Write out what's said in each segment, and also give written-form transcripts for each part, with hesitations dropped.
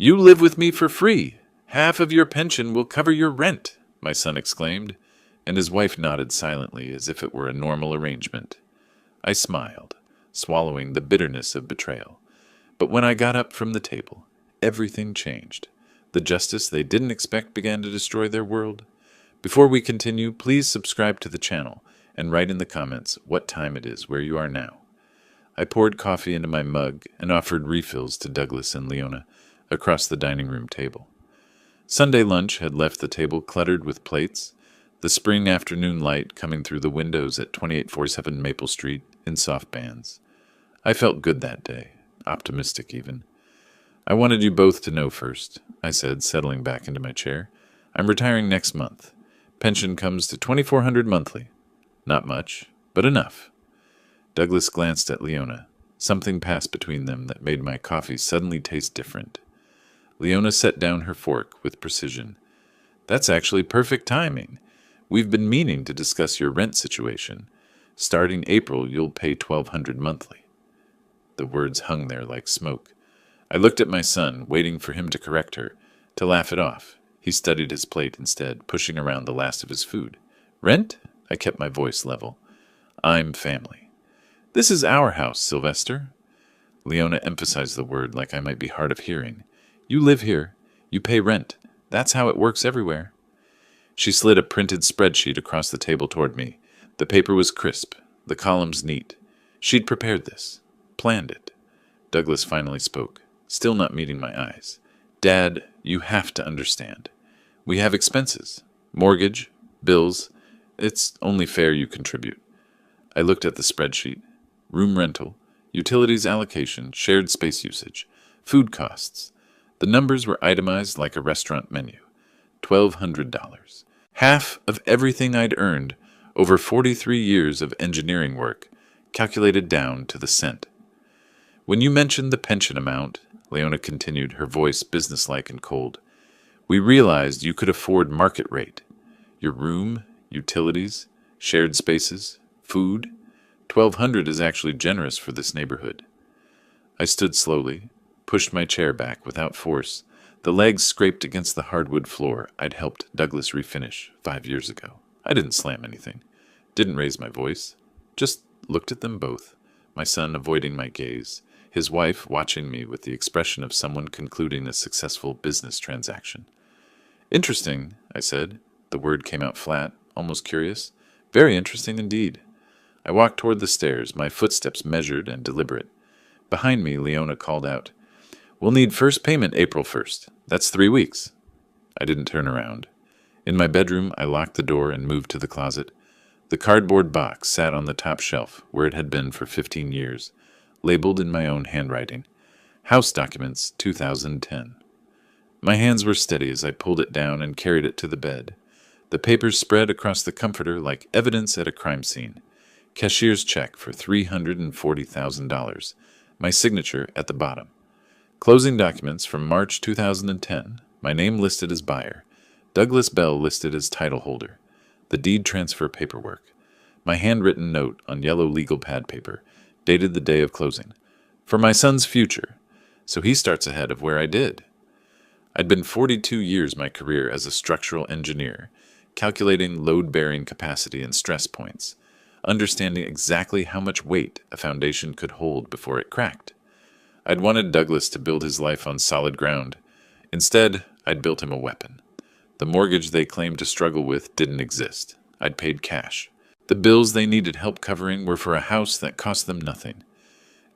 You live with me for free. Half of your pension will cover your rent, my son exclaimed, and his wife nodded silently as if it were a normal arrangement. I smiled, swallowing the bitterness of betrayal. But when I got up from the table, everything changed. The justice they didn't expect began to destroy their world. Before we continue, please subscribe to the channel and write in the comments what time it is where you are now. I poured coffee into my mug and offered refills to Douglas and Leona across the dining room table. Sunday lunch had left the table cluttered with plates, the spring afternoon light coming through the windows at 2847 Maple Street in soft bands. I felt good that day, optimistic even. I wanted you both to know first, I said, settling back into my chair. I'm retiring next month. Pension comes to $2,400 monthly. Not much, but enough. Douglas glanced at Leona. Something passed between them that made my coffee suddenly taste different. Leona set down her fork with precision. That's actually perfect timing. We've been meaning to discuss your rent situation. Starting April, you'll pay $1,200 monthly. The words hung there like smoke. I looked at my son, waiting for him to correct her, to laugh it off. He studied his plate instead, pushing around the last of his food. Rent? I kept my voice level. I'm family. This is our house, Sylvester. Leona emphasized the word like I might be hard of hearing. You live here. You pay rent. That's how it works everywhere. She slid a printed spreadsheet across the table toward me. The paper was crisp, the columns neat. She'd prepared this, planned it. Douglas finally spoke, still not meeting my eyes. Dad, you have to understand. We have expenses. Mortgage, bills. It's only fair you contribute. I looked at the spreadsheet. Room rental, utilities allocation, shared space usage, food costs. The numbers were itemized like a restaurant menu. $1,200. Half of everything I'd earned over 43 years of engineering work, calculated down to the cent. When you mentioned the pension amount, Leona continued, her voice businesslike and cold, we realized you could afford market rate. Your room, utilities, shared spaces, food. $1,200 is actually generous for this neighborhood. I stood slowly, pushed my chair back without force. The legs scraped against the hardwood floor I'd helped Douglas refinish 5 years ago. I didn't slam anything, didn't raise my voice, just looked at them both, my son avoiding my gaze, his wife watching me with the expression of someone concluding a successful business transaction. Interesting, I said. The word came out flat, almost curious. Very interesting indeed. I walked toward the stairs, my footsteps measured and deliberate. Behind me, Leona called out, We'll need first payment April 1st. That's 3 weeks. I didn't turn around. In my bedroom, I locked the door and moved to the closet. The cardboard box sat on the top shelf, where it had been for 15 years, labeled in my own handwriting. House Documents, 2010. My hands were steady as I pulled it down and carried it to the bed. The papers spread across the comforter like evidence at a crime scene. Cashier's check for $340,000. My signature at the bottom. Closing documents from March 2010. My name listed as buyer. Douglas Bell listed as title holder. The deed transfer paperwork. My handwritten note on yellow legal pad paper, dated the day of closing. For my son's future. So he starts ahead of where I did. I'd been 42 years my career as a structural engineer, calculating load-bearing capacity and stress points, understanding exactly how much weight a foundation could hold before it cracked. I'd wanted Douglas to build his life on solid ground. Instead, I'd built him a weapon. The mortgage they claimed to struggle with didn't exist. I'd paid cash. The bills they needed help covering were for a house that cost them nothing.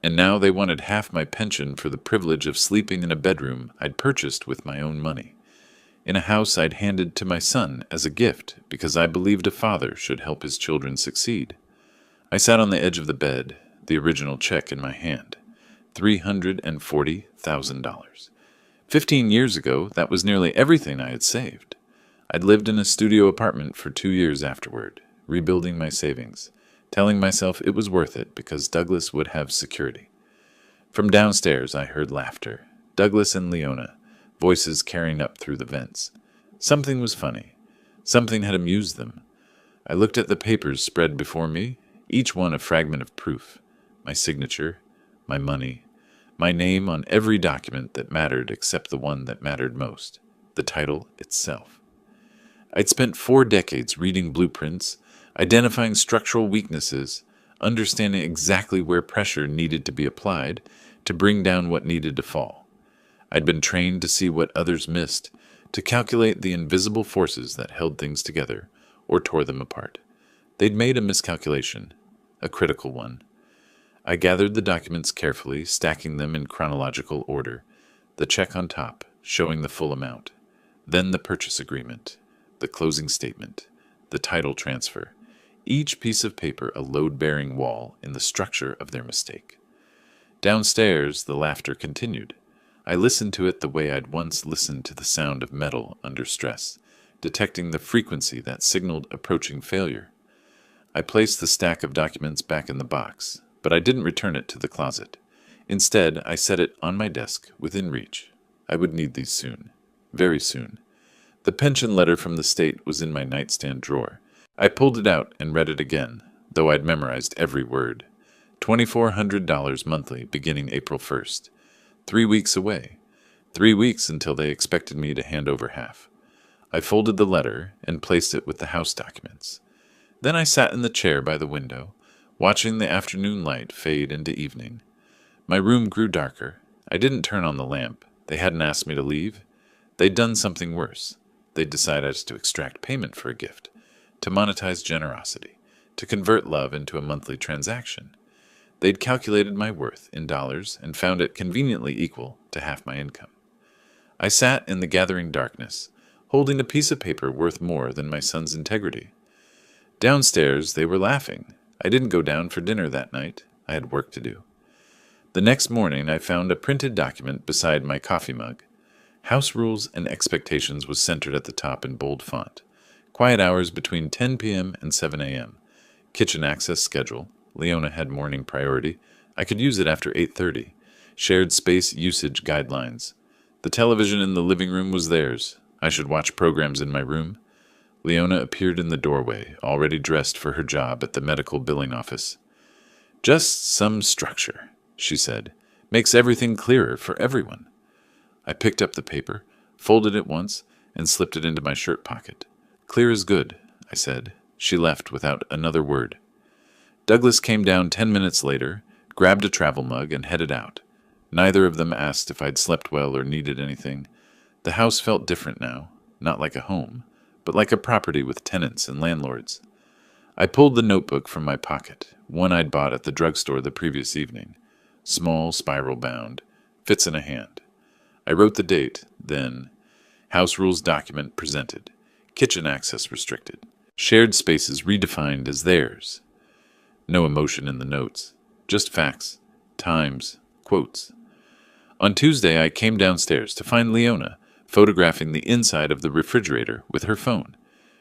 And now they wanted half my pension for the privilege of sleeping in a bedroom I'd purchased with my own money, in a house I'd handed to my son as a gift because I believed a father should help his children succeed. I sat on the edge of the bed, the original check in my hand. $340,000. 15 years ago, that was nearly everything I had saved. I'd lived in a studio apartment for 2 years afterward, rebuilding my savings, telling myself it was worth it because Douglas would have security. From downstairs, I heard laughter. Douglas and Leona, voices carrying up through the vents. Something was funny. Something had amused them. I looked at the papers spread before me, each one a fragment of proof. My signature, my money, My name on every document that mattered except the one that mattered most, the title itself. I'd spent 4 decades reading blueprints, identifying structural weaknesses, understanding exactly where pressure needed to be applied to bring down what needed to fall. I'd been trained to see what others missed, to calculate the invisible forces that held things together or tore them apart. They'd made a miscalculation, a critical one. I gathered the documents carefully, stacking them in chronological order, the check on top, showing the full amount, then the purchase agreement, the closing statement, the title transfer, each piece of paper a load-bearing wall in the structure of their mistake. Downstairs, the laughter continued. I listened to it the way I'd once listened to the sound of metal under stress, detecting the frequency that signaled approaching failure. I placed the stack of documents back in the box, but I didn't return it to the closet. Instead, I set it on my desk, within reach. I would need these soon. Very soon. The pension letter from the state was in my nightstand drawer. I pulled it out and read it again, though I'd memorized every word. $2,400 monthly beginning April 1st. 3 weeks away. 3 weeks until they expected me to hand over half. I folded the letter and placed it with the house documents. Then I sat in the chair by the window, watching the afternoon light fade into evening. My room grew darker. I didn't turn on the lamp. They hadn't asked me to leave. They'd done something worse. They'd decided to extract payment for a gift, to monetize generosity, to convert love into a monthly transaction. They'd calculated my worth in dollars and found it conveniently equal to half my income. I sat in the gathering darkness, holding a piece of paper worth more than my son's integrity. Downstairs, they were laughing. I didn't go down for dinner that night. I had work to do. The next morning, I found a printed document beside my coffee mug. House Rules and Expectations was centered at the top in bold font. Quiet hours between 10 p.m. and 7 a.m. Kitchen access schedule. Leona had morning priority. I could use it after 8:30. Shared space usage guidelines. The television in the living room was theirs. I should watch programs in my room. Leona appeared in the doorway, already dressed for her job at the medical billing office. "Just some structure," she said. "Makes everything clearer for everyone." I picked up the paper, folded it once, and slipped it into my shirt pocket. "Clear is good," I said. She left without another word. Douglas came down 10 minutes later, grabbed a travel mug, and headed out. Neither of them asked if I'd slept well or needed anything. The house felt different now, not like a home, but like a property with tenants and landlords. I pulled the notebook from my pocket, one I'd bought at the drugstore the previous evening. Small, spiral-bound, fits in a hand. I wrote the date, then House Rules document presented. Kitchen access restricted. Shared spaces redefined as theirs. No emotion in the notes, just facts, times, quotes. On Tuesday, I came downstairs to find Leona photographing the inside of the refrigerator with her phone.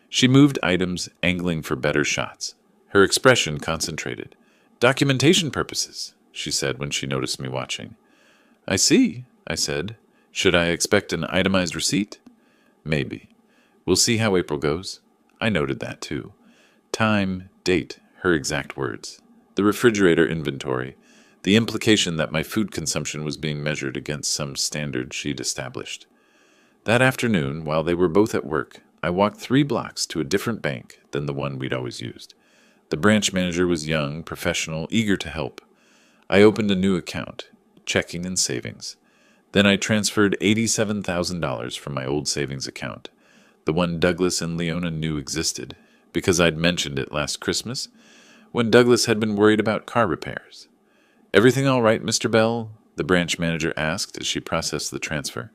She moved items, angling for better shots. Her expression concentrated. "Documentation purposes," she said when she noticed me watching. "I see," I said. "Should I expect an itemized receipt?" "Maybe. We'll see how April goes." I noted that, too. Time, date, her exact words. The refrigerator inventory, the implication that my food consumption was being measured against some standard she'd established. That afternoon, while they were both at work, I walked 3 blocks to a different bank than the one we'd always used. The branch manager was young, professional, eager to help. I opened a new account, checking and savings. Then I transferred $87,000 from my old savings account, the one Douglas and Leona knew existed, because I'd mentioned it last Christmas, when Douglas had been worried about car repairs. "Everything all right, Mr. Bell?" the branch manager asked as she processed the transfer.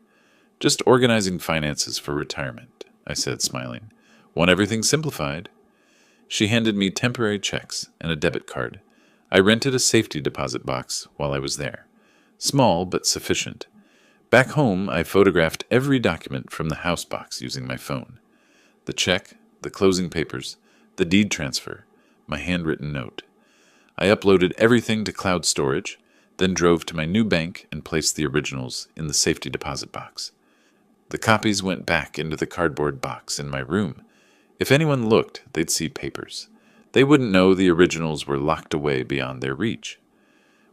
"Just organizing finances for retirement," I said, smiling. "Want everything simplified?" She handed me temporary checks and a debit card. I rented a safety deposit box while I was there. Small, but sufficient. Back home, I photographed every document from the house box using my phone. The check, the closing papers, the deed transfer, my handwritten note. I uploaded everything to cloud storage, then drove to my new bank and placed the originals in the safety deposit box. The copies went back into the cardboard box in my room. If anyone looked, they'd see papers. They wouldn't know the originals were locked away beyond their reach.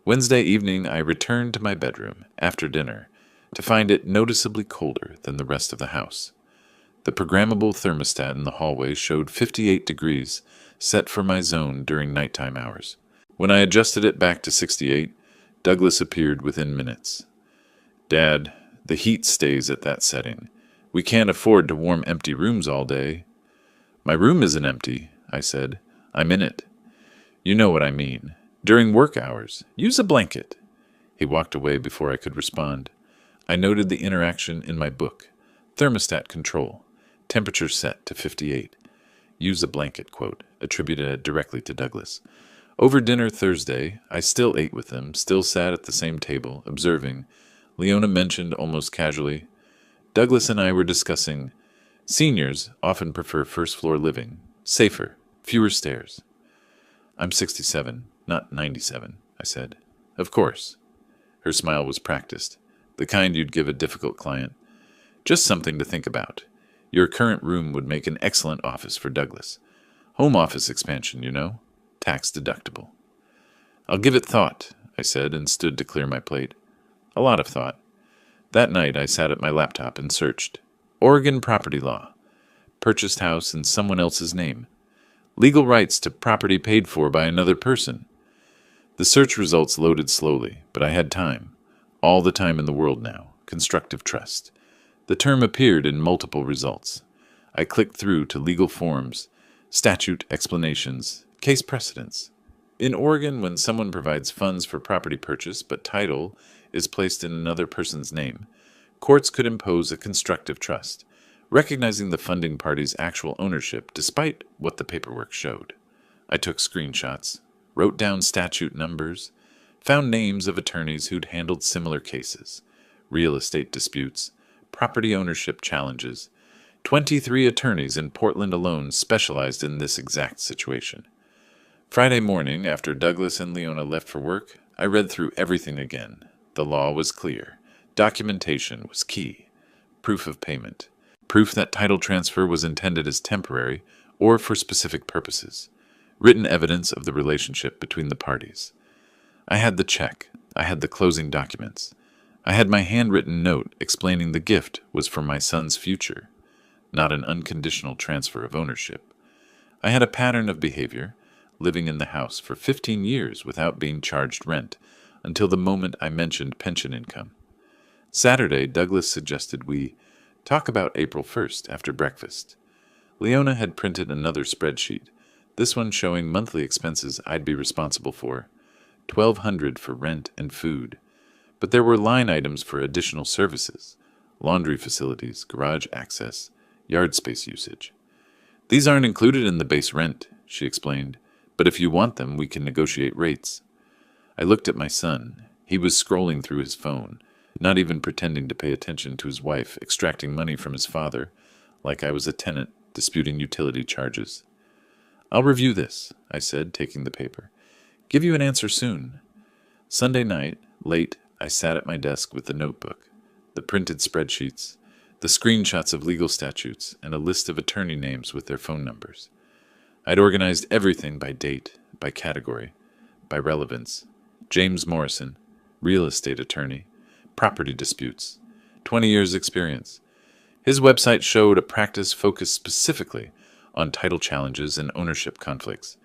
Wednesday evening, I returned to my bedroom after dinner to find it noticeably colder than the rest of the house. The programmable thermostat in the hallway showed 58 degrees, set for my zone during nighttime hours. When I adjusted it back to 68, Douglas appeared within minutes. "Dad, the heat stays at that setting. We can't afford to warm empty rooms all day." "My room isn't empty," I said. "I'm in it." "You know what I mean. During work hours, use a blanket." He walked away before I could respond. I noted the interaction in my book. Thermostat control. Temperature set to 58. Use a blanket quote, attributed directly to Douglas. Over dinner Thursday, I still ate with them, still sat at the same table, observing. Leona mentioned almost casually, "Douglas and I were discussing seniors often prefer first-floor living. Safer, fewer stairs." "I'm 67, not 97, I said. "Of course." Her smile was practiced, the kind you'd give a difficult client. "Just something to think about. Your current room would make an excellent office for Douglas. Home office expansion, you know. Tax deductible." "I'll give it thought," I said, and stood to clear my plate. A lot of thought. That night I sat at my laptop and searched. Oregon property law. Purchased house in someone else's name. Legal rights to property paid for by another person. The search results loaded slowly, but I had time. All the time in the world now. Constructive trust. The term appeared in multiple results. I clicked through to legal forms, statute explanations, case precedents. In Oregon, when someone provides funds for property purchase but title is placed in another person's name, courts could impose a constructive trust, recognizing the funding party's actual ownership despite what the paperwork showed. I took screenshots, wrote down statute numbers, found names of attorneys who'd handled similar cases, real estate disputes, property ownership challenges. 23 attorneys in Portland alone specialized in this exact situation. Friday morning, after Douglas and Leona left for work, I read through everything again. The law was clear. Documentation was key. Proof of payment. Proof that title transfer was intended as temporary or for specific purposes. Written evidence of the relationship between the parties. I had the check. I had the closing documents. I had my handwritten note explaining the gift was for my son's future, not an unconditional transfer of ownership. I had a pattern of behavior, living in the house for 15 years without being charged rent, until the moment I mentioned pension income. Saturday, Douglas suggested we talk about April 1st after breakfast. Leona had printed another spreadsheet, this one showing monthly expenses I'd be responsible for, $1,200 for rent and food. But there were line items for additional services, laundry facilities, garage access, yard space usage. "These aren't included in the base rent," she explained, "but if you want them, we can negotiate rates." I looked at my son. He was scrolling through his phone, not even pretending to pay attention to his wife extracting money from his father, like I was a tenant disputing utility charges. "I'll review this," I said, taking the paper. "Give you an answer soon." Sunday night, late, I sat at my desk with the notebook, the printed spreadsheets, the screenshots of legal statutes, and a list of attorney names with their phone numbers. I'd organized everything by date, by category, by relevance. James Morrison, real estate attorney, property disputes, 20 years experience. His website showed a practice focused specifically on title challenges and ownership conflicts.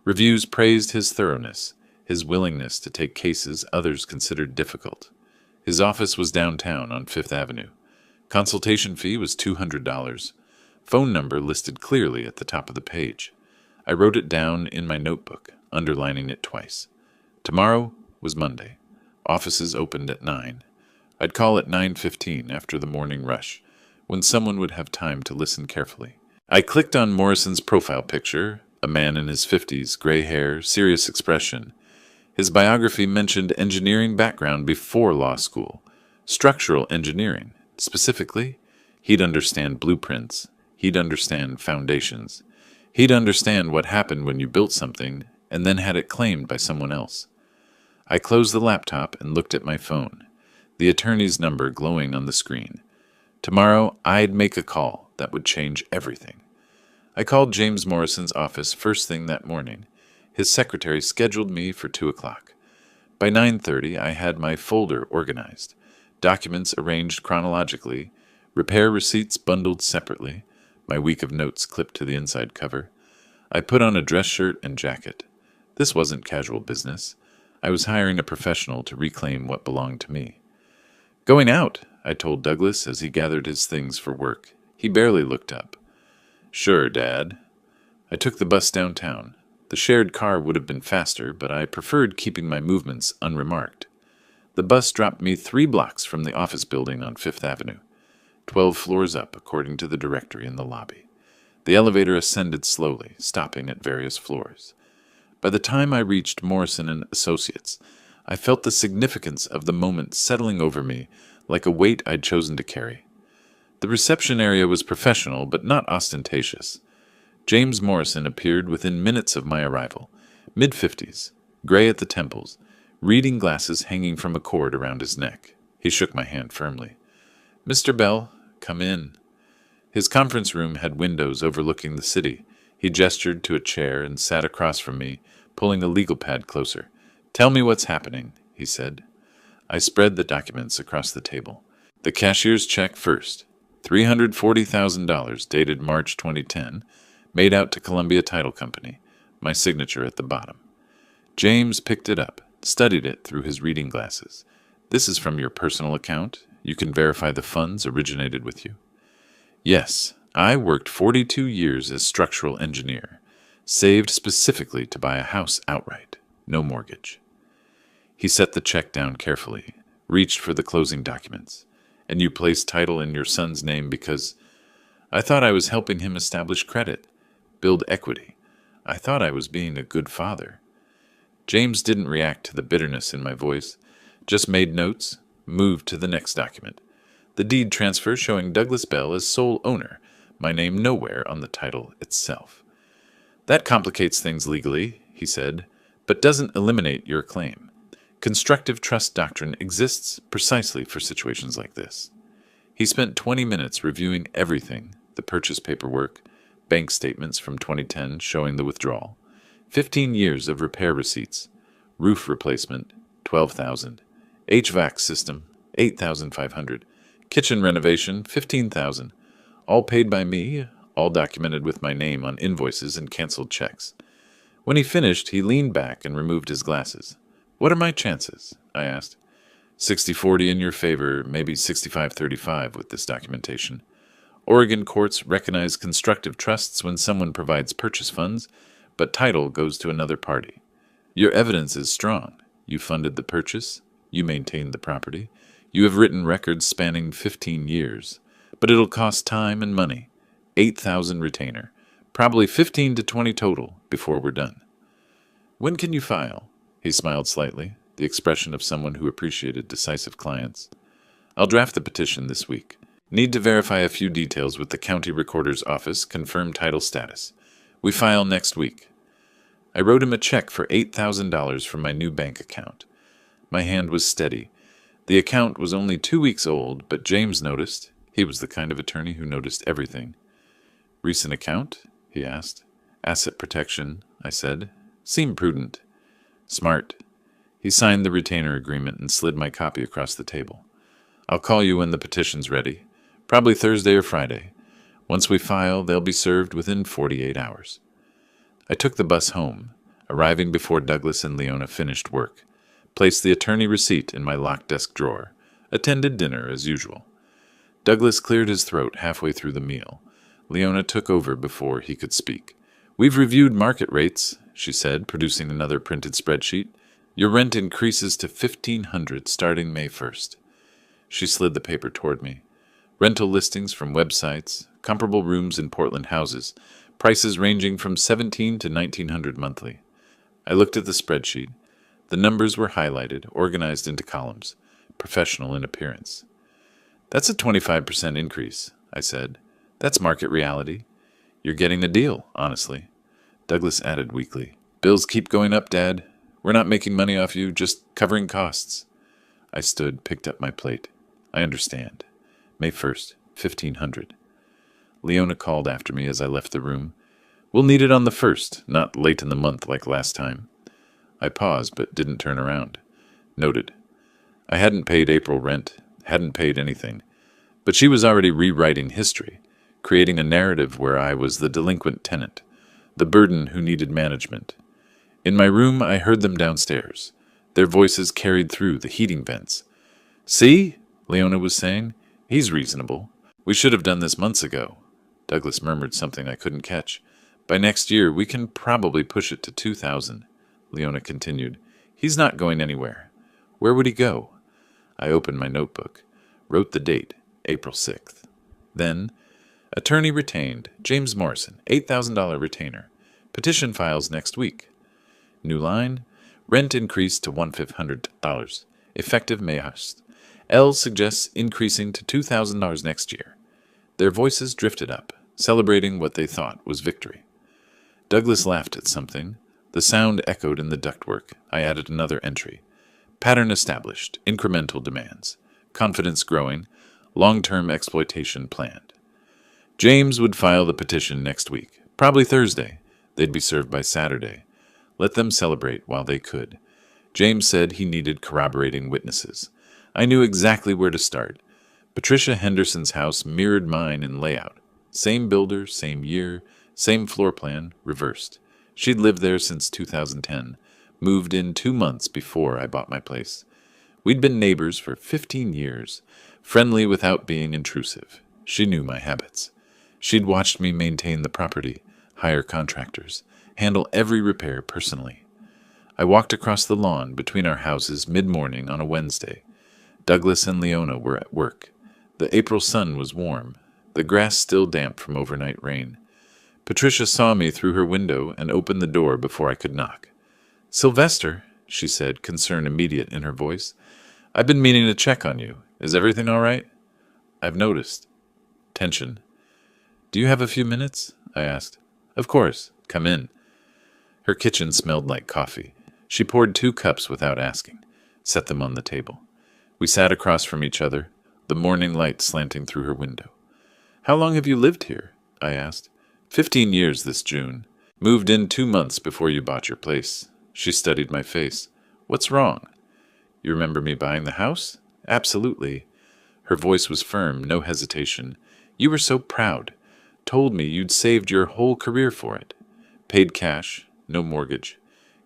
Reviews praised his thoroughness, his willingness to take cases others considered difficult. His office was downtown on Fifth Avenue. Consultation fee was $200. Phone number listed clearly at the top of the page. I wrote it down in my notebook, underlining it twice. Tomorrow was Monday. Offices opened at 9. I'd call at 9:15 after the morning rush, when someone would have time to listen carefully. I clicked on Morrison's profile picture, a man in his 50s, gray hair, serious expression. His biography mentioned engineering background before law school, structural engineering. Specifically, he'd understand blueprints, he'd understand foundations, he'd understand what happened when you built something and then had it claimed by someone else. I closed the laptop and looked at my phone, the attorney's number glowing on the screen. Tomorrow, I'd make a call that would change everything. I called James Morrison's office first thing that morning. His secretary scheduled me for 2 o'clock. By 9:30, I had my folder organized, documents arranged chronologically, repair receipts bundled separately, my week of notes clipped to the inside cover. I put on a dress shirt and jacket. This wasn't casual business. I was hiring a professional to reclaim what belonged to me. "Going out," I told Douglas as he gathered his things for work. He barely looked up. "Sure, Dad." I took the bus downtown. The shared car would have been faster, but I preferred keeping my movements unremarked. The bus dropped me 3 blocks from the office building on Fifth Avenue, 12 floors up according to the directory in the lobby. The elevator ascended slowly, stopping at various floors. By the time I reached Morrison and Associates, I felt the significance of the moment settling over me like a weight I'd chosen to carry. The reception area was professional but not ostentatious. James Morrison appeared within minutes of my arrival, mid-50s, gray at the temples, reading glasses hanging from a cord around his neck. He shook my hand firmly. "Mr. Bell, come in." His conference room had windows overlooking the city. He gestured to a chair and sat across from me, pulling a legal pad closer. "Tell me what's happening," he said. I spread the documents across the table. The cashier's check first, $340,000, dated March 2010, made out to Columbia Title Company, my signature at the bottom. James picked it up, studied it through his reading glasses. "This is from your personal account? You can verify the funds originated with you?" "Yes, I worked 42 years as structural engineer, saved specifically to buy a house outright, no mortgage." He set the check down carefully, reached for the closing documents. "And you placed title in your son's name because—" I thought I was helping him establish credit, build equity. I thought I was being a good father. James didn't react to the bitterness in my voice, just made notes, moved to the next document. The deed transfer showing Douglas Bell as sole owner, my name nowhere on the title itself. "That complicates things legally," he said, "but doesn't eliminate your claim. Constructive trust doctrine exists precisely for situations like this." He spent 20 minutes reviewing everything, the purchase paperwork, bank statements from 2010 showing the withdrawal, 15 years of repair receipts, roof replacement, $12,000, HVAC system, $8,500, kitchen renovation, $15,000, all paid by me, all documented with my name on invoices and canceled checks. When he finished, he leaned back and removed his glasses. "What are my chances?" I asked. 60-40 in your favor, maybe 65-35 with this documentation. Oregon courts recognize constructive trusts when someone provides purchase funds, but title goes to another party. Your evidence is strong. You funded the purchase. You maintained the property. You have written records spanning 15 years. But it'll cost time and money. 8,000 retainer. Probably 15 to 20 total before we're done. "When can you file?" He smiled slightly, the expression of someone who appreciated decisive clients. "I'll draft the petition this week. Need to verify a few details with the county recorder's office, confirm title status. We file next week." I wrote him a check for $8,000 from my new bank account. My hand was steady. The account was only 2 weeks old, but James noticed. He was the kind of attorney who noticed everything. "Recent account?" he asked. "Asset protection," I said. "Seemed prudent." "Smart." He signed the retainer agreement and slid my copy across the table. "I'll call you when the petition's ready. Probably Thursday or Friday. Once we file, they'll be served within 48 hours. I took the bus home, arriving before Douglas and Leona finished work, placed the attorney receipt in my locked desk drawer, attended dinner as usual. Douglas cleared his throat halfway through the meal. Leona took over before he could speak. "We've reviewed market rates," she said, producing another printed spreadsheet. "Your rent increases to $1,500 starting May 1st. She slid the paper toward me. Rental listings from websites, comparable rooms in Portland houses, prices ranging from $1,700 to $1,900 monthly. I looked at the spreadsheet. The numbers were highlighted, organized into columns, professional in appearance. "That's a 25% increase," I said. "That's market reality. You're getting a deal, honestly." Douglas added weakly, "Bills keep going up, Dad. We're not making money off you, just covering costs." I stood, picked up my plate. "I understand. May 1st, $1,500. Leona called after me as I left the room. "We'll need it on the 1st, not late in the month like last time." I paused, but didn't turn around. Noted. I hadn't paid April rent, hadn't paid anything, but she was already rewriting history, creating a narrative where I was the delinquent tenant, the burden who needed management. In my room, I heard them downstairs. Their voices carried through the heating vents. "See?" Leona was saying. "He's reasonable. We should have done this months ago." Douglas murmured something I couldn't catch. "By next year, we can probably push it to 2,000. Leona continued. "He's not going anywhere." Where would he go? I opened my notebook, wrote the date, April 6th. Then, attorney retained, James Morrison, $8,000 retainer. Petition files next week. New line, rent increased to $1,500, effective May 1st. L suggests increasing to $2,000 next year. Their voices drifted up, celebrating what they thought was victory. Douglas laughed at something. The sound echoed in the ductwork. I added another entry. Pattern established, incremental demands, confidence growing, long-term exploitation planned. James would file the petition next week, probably Thursday. They'd be served by Saturday. Let them celebrate while they could. James said he needed corroborating witnesses. I knew exactly where to start. Patricia Henderson's house mirrored mine in layout. Same builder, same year, same floor plan, reversed. She'd lived there since 2010, moved in 2 months before I bought my place. We'd been neighbors for 15 years, friendly without being intrusive. She knew my habits. She'd watched me maintain the property, hire contractors, handle every repair personally. I walked across the lawn between our houses mid-morning on a Wednesday. Douglas and Leona were at work. The April sun was warm, the grass still damp from overnight rain. Patricia saw me through her window and opened the door before I could knock. "Sylvester," she said, concern immediate in her voice. "I've been meaning to check on you. Is everything all right?" "I've noticed." Tension. "Do you have a few minutes?" I asked. "Of course. Come in." Her kitchen smelled like coffee. She poured 2 cups without asking, set them on the table. We sat across from each other, the morning light slanting through her window. "How long have you lived here?" I asked. 15 years this June. Moved in 2 months before you bought your place." She studied my face. "What's wrong?" "You remember me buying the house?" "Absolutely." Her voice was firm, no hesitation. "You were so proud. Told me you'd saved your whole career for it. Paid cash, no mortgage.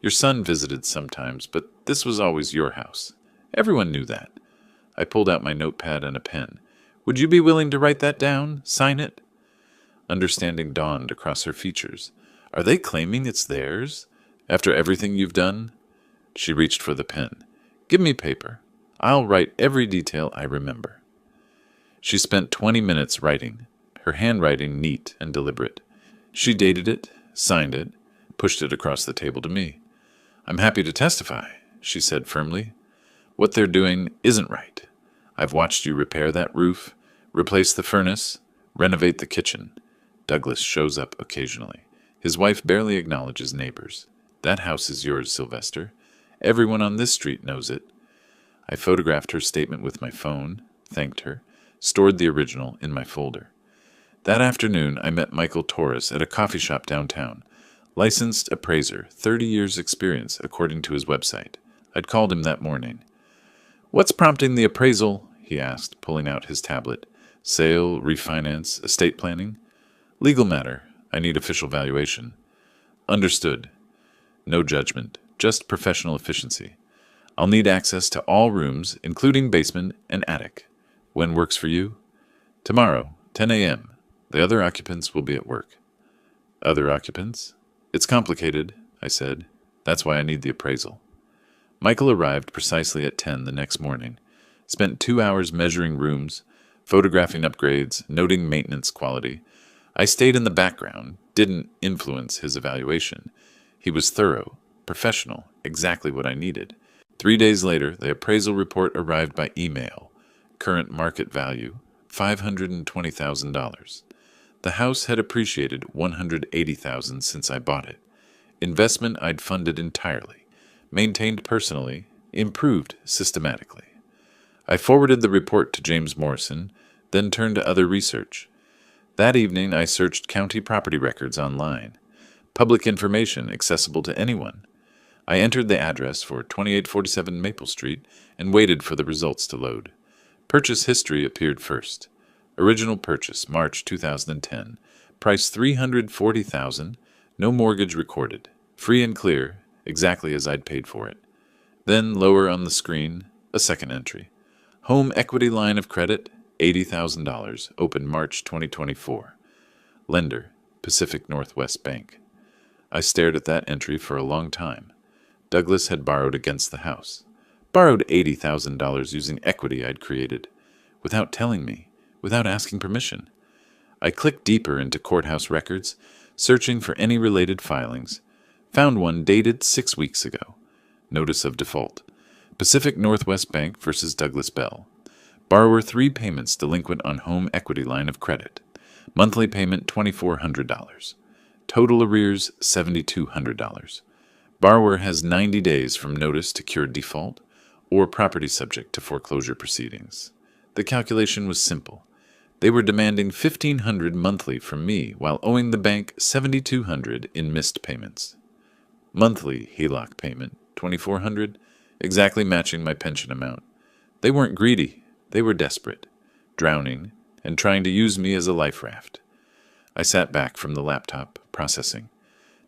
Your son visited sometimes, but this was always your house. Everyone knew that." I pulled out my notepad and a pen. "Would you be willing to write that down? Sign it?" Understanding dawned across her features. "Are they claiming it's theirs? After everything you've done?" She reached for the pen. "Give me paper. I'll write every detail I remember." She spent 20 minutes writing, her handwriting neat and deliberate. She dated it, signed it, pushed it across the table to me. "I'm happy to testify," she said firmly. "What they're doing isn't right. I've watched you repair that roof, replace the furnace, renovate the kitchen. Douglas shows up occasionally. His wife barely acknowledges neighbors. That house is yours, Sylvester. Everyone on this street knows it." I photographed her statement with my phone, thanked her, stored the original in my folder. That afternoon, I met Michael Torres at a coffee shop downtown. Licensed appraiser, 30 years experience, according to his website. I'd called him that morning. "What's prompting the appraisal?" he asked, pulling out his tablet. "Sale, refinance, estate planning?" "Legal matter. I need official valuation." "Understood. No judgment, just professional efficiency. I'll need access to all rooms, including basement and attic. When works for you?" "Tomorrow, 10 a.m. The other occupants will be at work." "Other occupants?" "It's complicated," I said. "That's why I need the appraisal." Michael arrived precisely at 10 the next morning. Spent 2 hours measuring rooms, photographing upgrades, noting maintenance quality. I stayed in the background, didn't influence his evaluation. He was thorough, professional, exactly what I needed. 3 days later, the appraisal report arrived by email. Current market value, $520,000. The house had appreciated $180,000 since I bought it. Investment I'd funded entirely, maintained personally, improved systematically. I forwarded the report to James Morrison, then turned to other research. That evening I searched county property records online. Public information accessible to anyone. I entered the address for 2847 Maple Street and waited for the results to load. Purchase history appeared first. Original purchase, March 2010. Price $340,000. No mortgage recorded. Free and clear, exactly as I'd paid for it. Then, lower on the screen, a second entry. Home equity line of credit, $80,000. Open March 2024. Lender, Pacific Northwest Bank. I stared at that entry for a long time. Douglas had borrowed against the house. Borrowed $80,000 using equity I'd created. Without telling me. Without asking permission. I clicked deeper into courthouse records, searching for any related filings. Found one dated 6 weeks ago. Notice of default. Pacific Northwest Bank versus Douglas Bell. Borrower 3 payments delinquent on home equity line of credit. Monthly payment $2,400. Total arrears $7,200. Borrower has 90 days from notice to cure default or property subject to foreclosure proceedings. The calculation was simple. They were demanding $1,500 monthly from me while owing the bank $7,200 in missed payments. Monthly HELOC payment $2,400, exactly matching my pension amount. They weren't greedy. They were desperate, drowning, and trying to use me as a life raft. I sat back from the laptop, processing.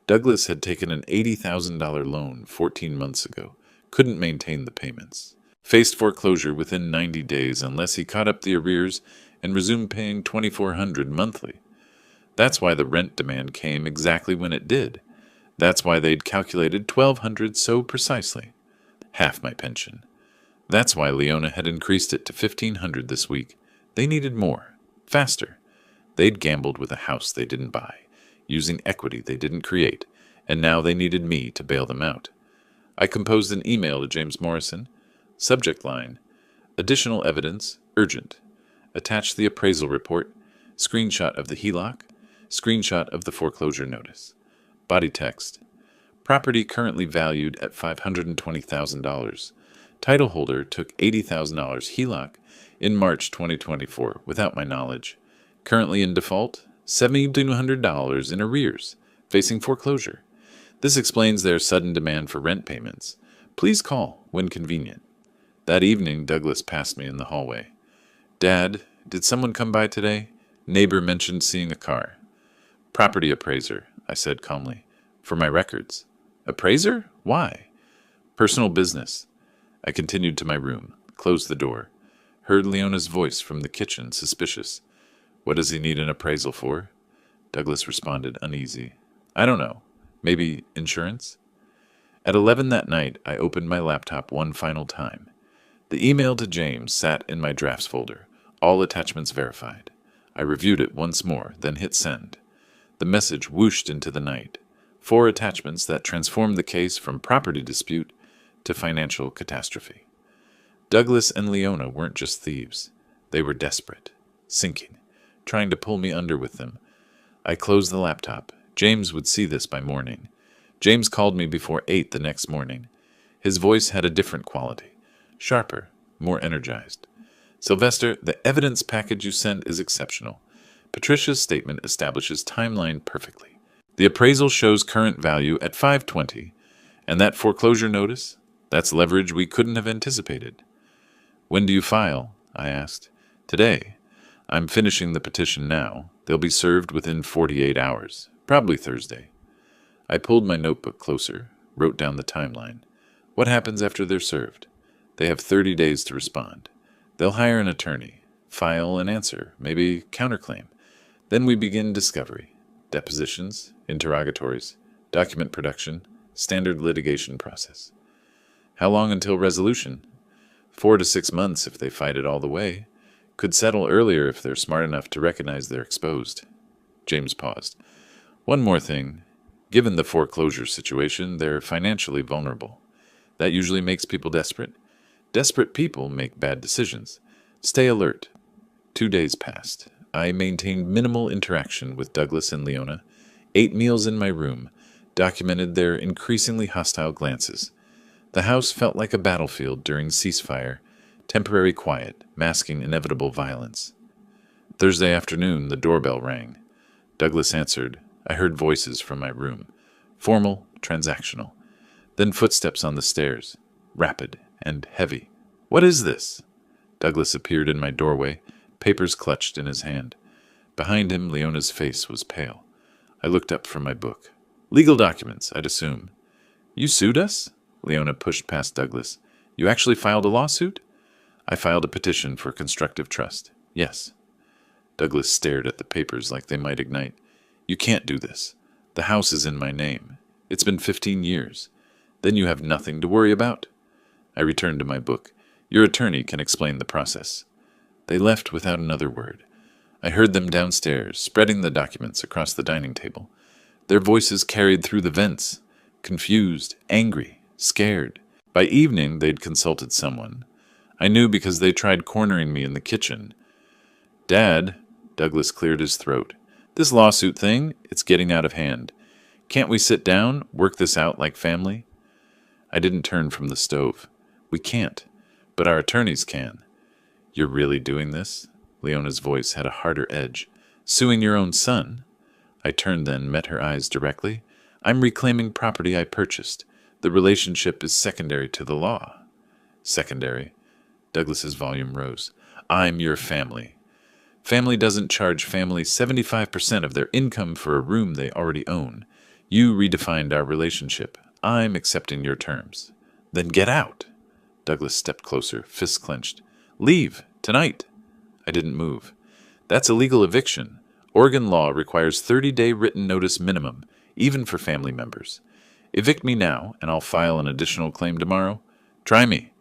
Douglas had taken an $80,000 loan 14 months ago, couldn't maintain the payments. Faced foreclosure within 90 days unless he caught up the arrears and resumed paying $2,400 monthly. That's why the rent demand came exactly when it did. That's why they'd calculated $1,200 so precisely. Half my pension. That's why Leona had increased it to $1,500 this week. They needed more. Faster. They'd gambled with a house they didn't buy, using equity they didn't create, and now they needed me to bail them out. I composed an email to James Morrison. Subject line, additional evidence, urgent. Attach the appraisal report, screenshot of the HELOC, screenshot of the foreclosure notice. Body text, property currently valued at $520,000. Title holder took $80,000 HELOC in March 2024 without my knowledge. Currently in default, $7,200 in arrears, facing foreclosure. This explains their sudden demand for rent payments. Please call when convenient. That evening, Douglas passed me in the hallway. Dad, did someone come by today? Neighbor mentioned seeing a car. Property appraiser, I said calmly. For my records. Appraiser? Why? Personal business. I continued to my room, closed the door. Heard Leona's voice from the kitchen, suspicious. What does he need an appraisal for? Douglas responded, uneasy. I don't know. Maybe insurance? At 11 that night, I opened my laptop one final time. The email to James sat in my drafts folder, all attachments verified. I reviewed it once more, then hit send. The message whooshed into the night. 4 attachments that transformed the case from property dispute to financial catastrophe. Douglas and Leona weren't just thieves. They were desperate, sinking, trying to pull me under with them. I closed the laptop. James would see this by morning. James called me before 8 the next morning. His voice had a different quality. Sharper, more energized. Sylvester, the evidence package you sent is exceptional. Patricia's statement establishes timeline perfectly. The appraisal shows current value at $520, and that foreclosure notice, that's leverage we couldn't have anticipated. When do you file? I asked. Today. I'm finishing the petition now. They'll be served within 48 hours, probably Thursday. I pulled my notebook closer, wrote down the timeline. What happens after they're served? They have 30 days to respond. They'll hire an attorney, file an answer, maybe counterclaim. Then we begin discovery, depositions, interrogatories, document production, standard litigation process. How long until resolution? 4 to 6 months if they fight it all the way. Could settle earlier if they're smart enough to recognize they're exposed. James paused. One more thing. Given the foreclosure situation, they're financially vulnerable. That usually makes people desperate. Desperate people make bad decisions. Stay alert. 2 days passed. I maintained minimal interaction with Douglas and Leona, ate meals in my room, documented their increasingly hostile glances. The house felt like a battlefield during ceasefire, temporary quiet, masking inevitable violence. Thursday afternoon, the doorbell rang. Douglas answered. I heard voices from my room. Formal, transactional. Then footsteps on the stairs, rapid and heavy. What is this? Douglas appeared in my doorway, papers clutched in his hand. Behind him, Leona's face was pale. I looked up from my book. Legal documents, I'd assume. You sued us? Leona pushed past Douglas. You actually filed a lawsuit? I filed a petition for constructive trust. Yes. Douglas stared at the papers like they might ignite. You can't do this. The house is in my name. It's been 15 years. Then you have nothing to worry about. I returned to my book. Your attorney can explain the process. They left without another word. I heard them downstairs, spreading the documents across the dining table. Their voices carried through the vents, confused, angry, scared. By evening, they'd consulted someone. I knew because they tried cornering me in the kitchen. Dad, Douglas cleared his throat. This lawsuit thing, it's getting out of hand. Can't we sit down, work this out like family? I didn't turn from the stove. We can't, but our attorneys can. You're really doing this? Leona's voice had a harder edge. Suing your own son? I turned then, met her eyes directly. I'm reclaiming property I purchased. The relationship is secondary to the law. Secondary. Douglas's volume rose. I'm your family. Family doesn't charge family 75% of their income for a room they already own. You redefined our relationship. I'm accepting your terms. Then get out. Douglas stepped closer, fists clenched. Leave, tonight. I didn't move. That's a legal eviction. Oregon law requires 30-day written notice minimum, even for family members. Evict me now, and I'll file an additional claim tomorrow. Try me.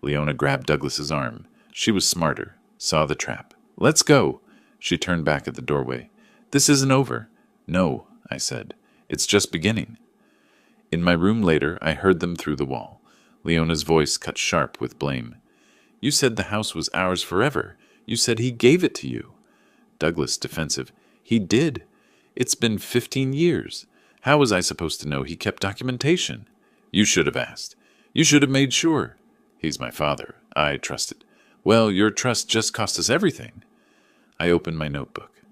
Leona grabbed Douglas's arm. She was smarter, saw the trap. Let's go. She turned back at the doorway. This isn't over. No, I said. It's just beginning. In my room later, I heard them through the wall. Leona's voice cut sharp with blame. You said the house was ours forever. You said he gave it to you. Douglas, defensive. He did. It's been 15 years. How was I supposed to know he kept documentation? You should have asked. You should have made sure. He's my father. I trusted. Well, your trust just cost us everything. I opened my notebook.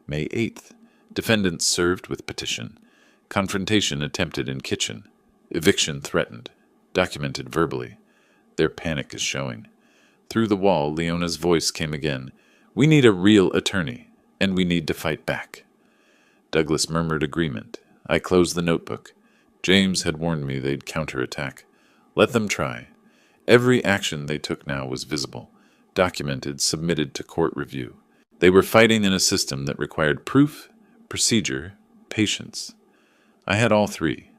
May 8th. Defendants served with petition. Confrontation attempted in kitchen. Eviction threatened. Documented verbally. Their panic is showing. Through the wall, Leona's voice came again. We need a real attorney, and we need to fight back. Douglas murmured agreement. I closed the notebook. James had warned me they'd counterattack. Let them try. Every action they took now was visible, documented, submitted to court review. They were fighting in a system that required proof, procedure, patience. I had all three.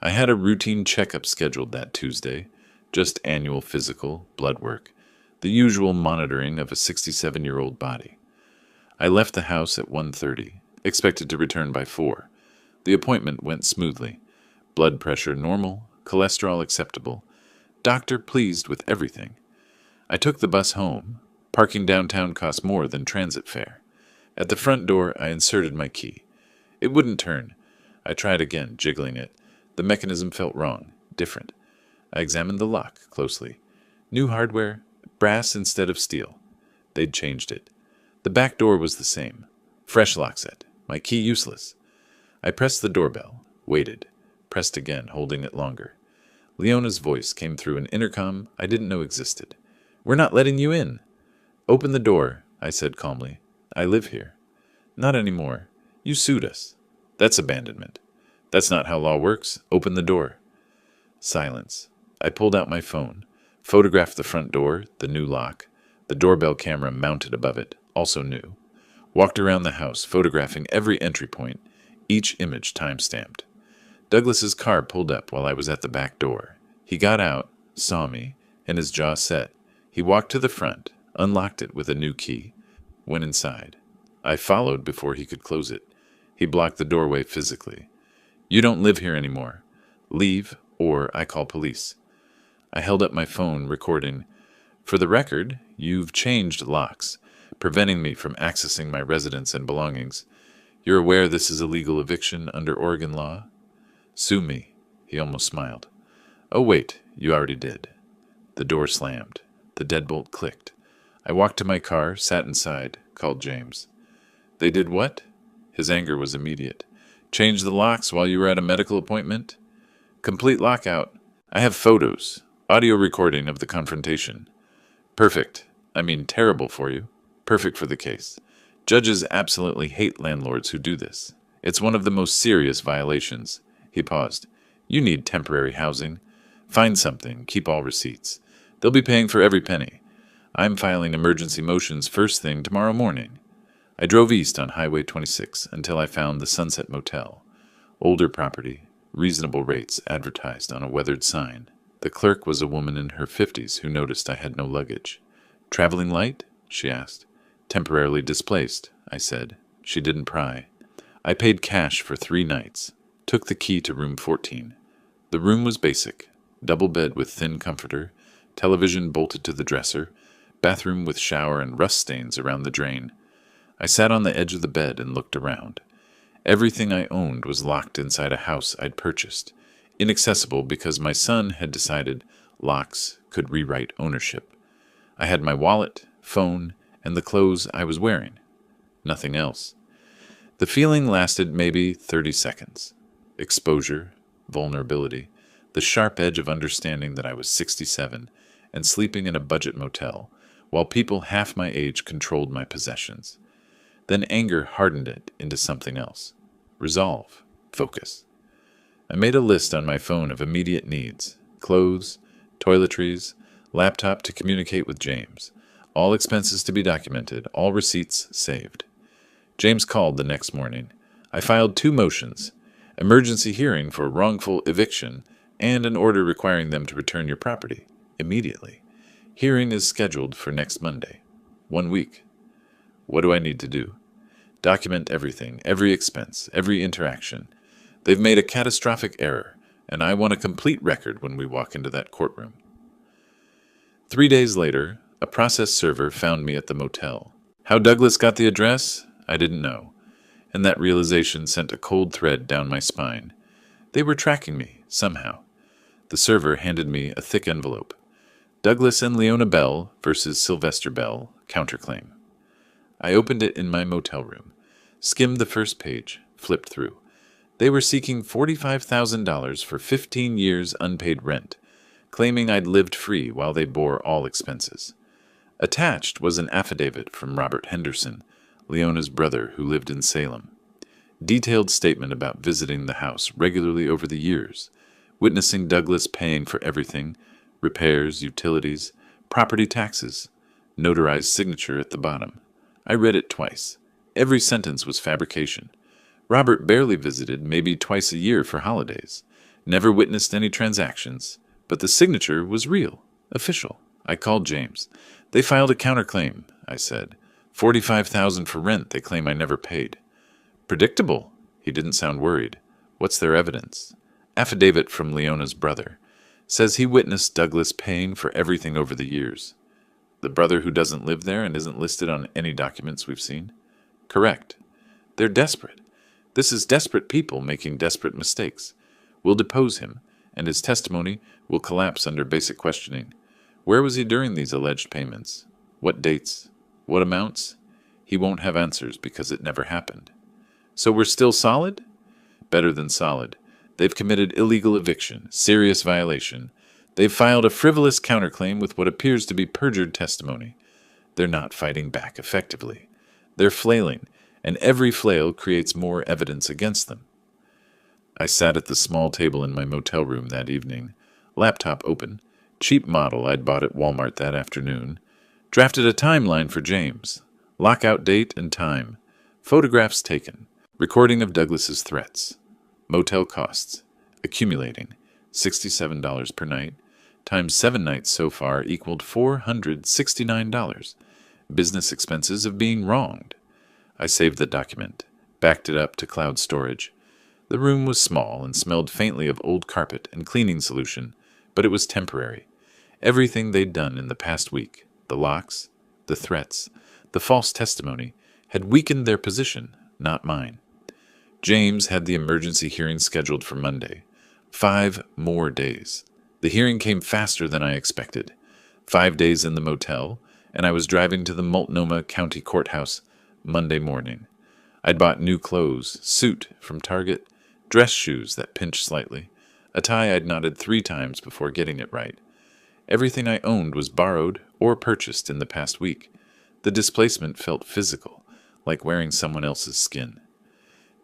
I had a routine checkup scheduled that Tuesday, just annual physical, blood work, the usual monitoring of a 67-year-old body. I left the house at 1:30, expected to return by 4. The appointment went smoothly. Blood pressure normal, cholesterol acceptable. Doctor pleased with everything. I took the bus home. Parking downtown cost more than transit fare. At the front door, I inserted my key. It wouldn't turn. I tried again, jiggling it. The mechanism felt wrong, different. I examined the lock closely. New hardware, brass instead of steel. They'd changed it. The back door was the same. Fresh lock set. My key useless. I pressed the doorbell, waited, pressed again, holding it longer. Leona's voice came through an intercom I didn't know existed. We're not letting you in. Open the door, I said calmly. I live here. Not anymore. You sued us. That's abandonment. That's not how law works. Open the door. Silence. I pulled out my phone, photographed the front door, the new lock, the doorbell camera mounted above it, also new. Walked around the house, photographing every entry point, each image time-stamped. Douglas's car pulled up while I was at the back door. He got out, saw me, and his jaw set. He walked to the front, unlocked it with a new key, went inside. I followed before he could close it. He blocked the doorway physically. You don't live here anymore. Leave, or I call police. I held up my phone, recording. For the record, you've changed locks, preventing me from accessing my residence and belongings. You're aware this is a legal eviction under Oregon law? Sue me. He almost smiled. Oh, wait, you already did. The door slammed. The deadbolt clicked. I walked to my car, sat inside, called James. They did what? His anger was immediate. Changed the locks while you were at a medical appointment? Complete lockout. I have photos. Audio recording of the confrontation. Perfect. I mean, terrible for you. Perfect for the case. Judges absolutely hate landlords who do this. It's one of the most serious violations. He paused. You need temporary housing. Find something. Keep all receipts. They'll be paying for every penny. I'm filing emergency motions first thing tomorrow morning. I drove east on Highway 26 until I found the Sunset Motel. Older property, reasonable rates advertised on a weathered sign. The clerk was a woman in her 50s who noticed I had no luggage. Traveling light? She asked. Temporarily displaced, I said. She didn't pry. I paid cash for 3 nights. Took the key to room 14. The room was basic. Double bed with thin comforter, television bolted to the dresser, bathroom with shower and rust stains around the drain. I sat on the edge of the bed and looked around. Everything I owned was locked inside a house I'd purchased, inaccessible because my son had decided locks could rewrite ownership. I had my wallet, phone, and the clothes I was wearing. Nothing else. The feeling lasted maybe 30 seconds. Exposure, vulnerability, the sharp edge of understanding that I was 67 and sleeping in a budget motel, while people half my age controlled my possessions. Then anger hardened it into something else. Resolve. Focus. I made a list on my phone of immediate needs. Clothes, toiletries, laptop to communicate with James. All expenses to be documented, all receipts saved. James called the next morning. I filed 2 motions, emergency hearing for wrongful eviction and an order requiring them to return your property immediately. Hearing is scheduled for next Monday. 1 week. What do I need to do? Document everything, every expense, every interaction. They've made a catastrophic error, and I want a complete record when we walk into that courtroom. 3 days later, a process server found me at the motel. How Douglas got the address, I didn't know, and that realization sent a cold thread down my spine. They were tracking me, somehow. The server handed me a thick envelope. Douglas and Leona Bell versus Sylvester Bell, counterclaim. I opened it in my motel room, skimmed the first page, flipped through. They were seeking $45,000 for 15 years unpaid rent, claiming I'd lived free while they bore all expenses. Attached was an affidavit from Robert Henderson, Leona's brother who lived in Salem. Detailed statement about visiting the house regularly over the years, witnessing Douglas paying for everything, repairs, utilities, property taxes, notarized signature at the bottom. I read it twice. Every sentence was fabrication. Robert barely visited, maybe twice a year for holidays. Never witnessed any transactions, but the signature was real, official. I called James. They filed a counterclaim, I said. $45,000 for rent they claim I never paid. Predictable. He didn't sound worried. What's their evidence? Affidavit from Leona's brother. Says he witnessed Douglas paying for everything over the years. The brother who doesn't live there and isn't listed on any documents we've seen? Correct. They're desperate. This is desperate people making desperate mistakes. We'll depose him, and his testimony will collapse under basic questioning. Where was he during these alleged payments? What dates? What amounts? He won't have answers because it never happened. So we're still solid? Better than solid. They've committed illegal eviction, serious violation. They've filed a frivolous counterclaim with what appears to be perjured testimony. They're not fighting back effectively. They're flailing, and every flail creates more evidence against them. I sat at the small table in my motel room that evening, laptop open, cheap model I'd bought at Walmart that afternoon, drafted a timeline for James, lockout date and time, photographs taken, recording of Douglas's threats, motel costs, accumulating, $67 per night, times 7 nights so far equaled $469. Business expenses of being wronged. I saved the document, backed it up to cloud storage. The room was small and smelled faintly of old carpet and cleaning solution, but it was temporary. Everything they'd done in the past week, the locks, the threats, the false testimony, had weakened their position, not mine. James had the emergency hearing scheduled for Monday. 5 more days. The hearing came faster than I expected. 5 days in the motel, and I was driving to the Multnomah County Courthouse Monday morning. I'd bought new clothes, suit from Target, dress shoes that pinched slightly, a tie I'd knotted 3 times before getting it right. Everything I owned was borrowed or purchased in the past week. The displacement felt physical, like wearing someone else's skin.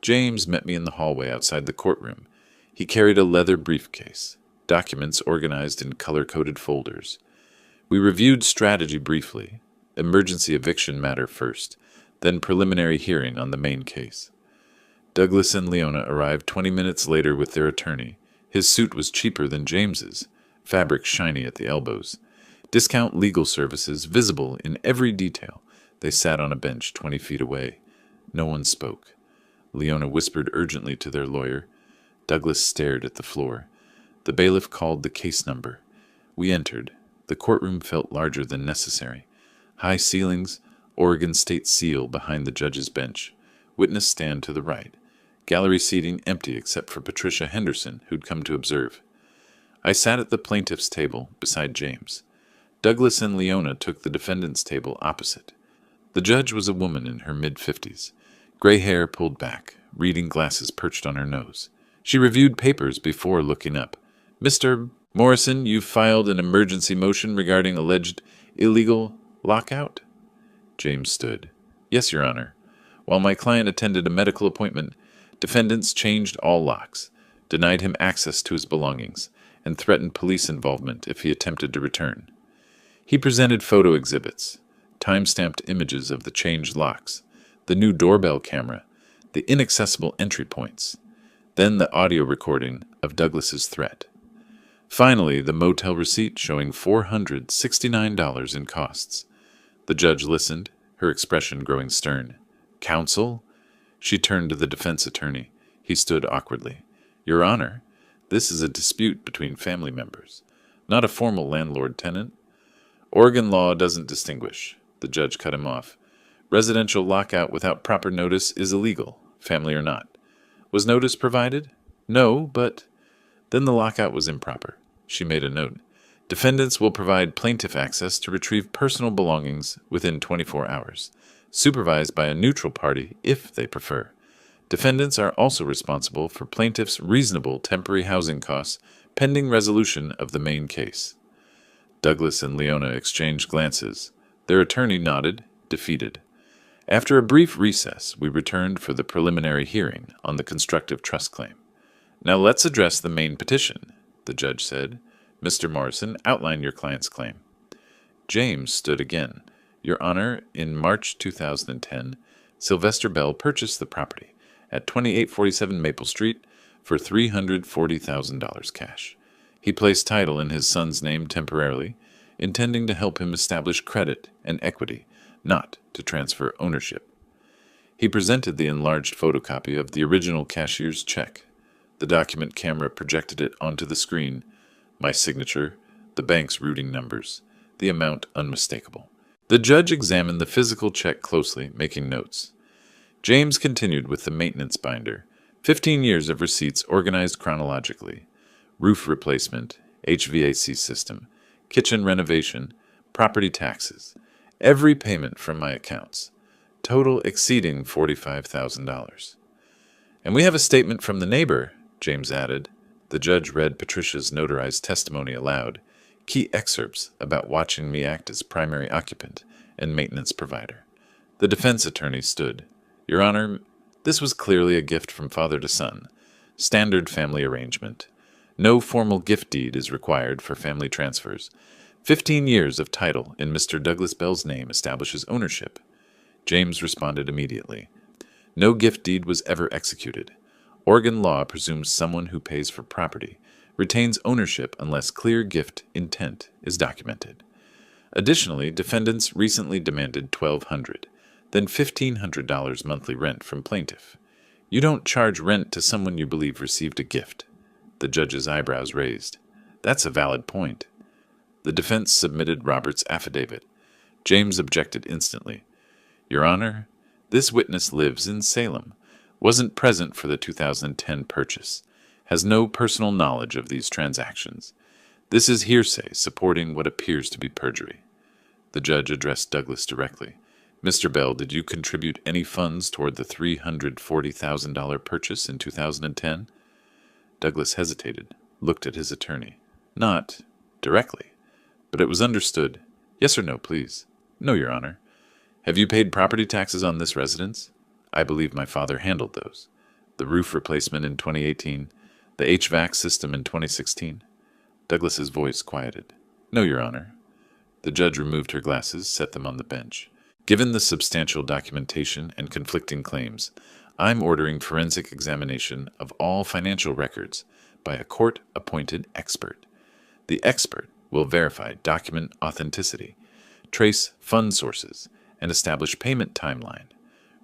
James met me in the hallway outside the courtroom. He carried a leather briefcase, documents organized in color-coded folders. We reviewed strategy briefly, emergency eviction matter first, then preliminary hearing on the main case. Douglas and Leona arrived 20 minutes later with their attorney. His suit was cheaper than James's, fabric shiny at the elbows. Discount legal services visible in every detail. They sat on a bench 20 feet away. No one spoke. Leona whispered urgently to their lawyer. Douglas stared at the floor. The bailiff called the case number. We entered. The courtroom felt larger than necessary. High ceilings, Oregon state seal behind the judge's bench. Witness stand to the right. Gallery seating empty except for Patricia Henderson, who'd come to observe. I sat at the plaintiff's table beside James. Douglas and Leona took the defendant's table opposite. The judge was a woman in her mid-50s. Gray hair pulled back, reading glasses perched on her nose. She reviewed papers before looking up. Mr. Morrison, you've filed an emergency motion regarding alleged illegal lockout? James stood. Yes, Your Honor. While my client attended a medical appointment, defendants changed all locks, denied him access to his belongings, and threatened police involvement if he attempted to return. He presented photo exhibits, time-stamped images of the changed locks, the new doorbell camera, the inaccessible entry points, then the audio recording of Douglas's threat. Finally, the motel receipt showing $469 in costs. The judge listened, her expression growing stern. Counsel? She turned to the defense attorney. He stood awkwardly. Your Honor, this is a dispute between family members, not a formal landlord-tenant. Oregon law doesn't distinguish. The judge cut him off. Residential lockout without proper notice is illegal, family or not. Was notice provided? No, but... Then the lockout was improper. She made a note. Defendants will provide plaintiff access to retrieve personal belongings within 24 hours, supervised by a neutral party if they prefer. Defendants are also responsible for plaintiff's reasonable temporary housing costs pending resolution of the main case. Douglas and Leona exchanged glances. Their attorney nodded, defeated. After a brief recess, we returned for the preliminary hearing on the constructive trust claim. Now let's address the main petition, the judge said. Mr. Morrison, outline your client's claim. James stood again. Your Honor, in March 2010, Sylvester Bell purchased the property at 2847 Maple Street for $340,000 cash. He placed title in his son's name temporarily, intending to help him establish credit and equity, not to transfer ownership. He presented the enlarged photocopy of the original cashier's check. The document camera projected it onto the screen. My signature, the bank's routing numbers, the amount unmistakable. The judge examined the physical check closely, making notes. James continued with the maintenance binder. 15 years of receipts organized chronologically. Roof replacement, HVAC system, kitchen renovation, property taxes. Every payment from my accounts. Total exceeding $45,000. And we have a statement from the neighbor, James added. The judge read Patricia's notarized testimony aloud, key excerpts about watching me act as primary occupant and maintenance provider. The defense attorney stood. Your Honor, this was clearly a gift from father to son. Standard family arrangement. No formal gift deed is required for family transfers. 15 years of title in Mr. Douglas Bell's name establishes ownership. James responded immediately. No gift deed was ever executed. Oregon law presumes someone who pays for property retains ownership unless clear gift intent is documented. Additionally, defendants recently demanded $1,200, then $1,500 monthly rent from plaintiff. You don't charge rent to someone you believe received a gift. The judge's eyebrows raised. That's a valid point. The defense submitted Robert's affidavit. James objected instantly. Your Honor, this witness lives in Salem, wasn't present for the 2010 purchase, has no personal knowledge of these transactions. This is hearsay supporting what appears to be perjury. The judge addressed Douglas directly. Mr. Bell, did you contribute any funds toward the $340,000 purchase in 2010? Douglas hesitated. looked at his attorney. Not directly, but it was understood. Yes or no, please. No, Your Honor. Have you paid property taxes on this residence? I believe my father handled those. The roof replacement in 2018, the HVAC system in 2016. Douglas's voice quieted. No, Your Honor. The judge removed her glasses, set them on the bench. Given the substantial documentation and conflicting claims, I'm ordering forensic examination of all financial records by a court-appointed expert. The expert will verify document authenticity, trace fund sources, and establish payment timeline.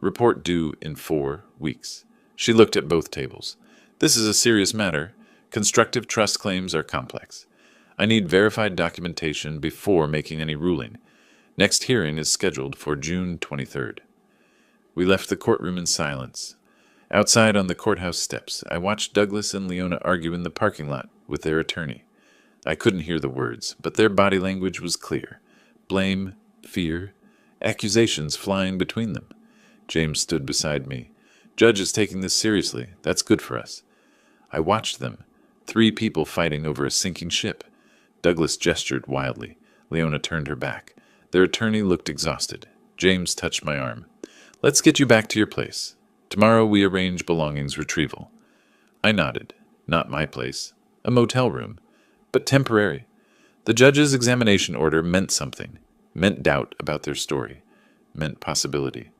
Report due in 4 weeks. She looked at both tables. This is a serious matter. Constructive trust claims are complex. I need verified documentation before making any ruling. Next hearing is scheduled for June 23rd. We left the courtroom in silence. Outside on the courthouse steps, I watched Douglas and Leona argue in the parking lot with their attorney. I couldn't hear the words, but their body language was clear. Blame, fear, accusations flying between them. James stood beside me. Judge is taking this seriously. That's good for us. I watched them. 3 people fighting over a sinking ship. Douglas gestured wildly. Leona turned her back. Their attorney looked exhausted. James touched my arm. Let's get you back to your place. Tomorrow we arrange belongings retrieval. I nodded. Not my place. A motel room. But temporary. The judge's examination order meant something. Meant doubt about their story. Meant possibility.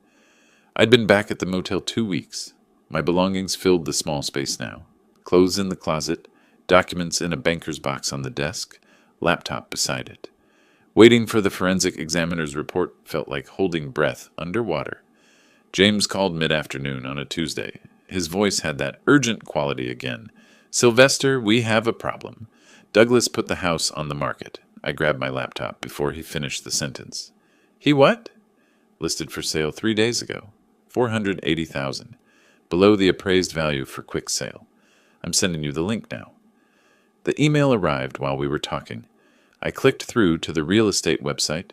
I'd been back at the motel 2 weeks. My belongings filled the small space now. Clothes in the closet, documents in a banker's box on the desk, laptop beside it. Waiting for the forensic examiner's report felt like holding breath underwater. James called mid-afternoon on a Tuesday. His voice had that urgent quality again. Sylvester, we have a problem. Douglas put the house on the market. I grabbed my laptop before he finished the sentence. He what? Listed for sale 3 days ago. $480,000. Below the appraised value for quick sale. I'm sending you the link now. The email arrived while we were talking. I clicked through to the real estate website,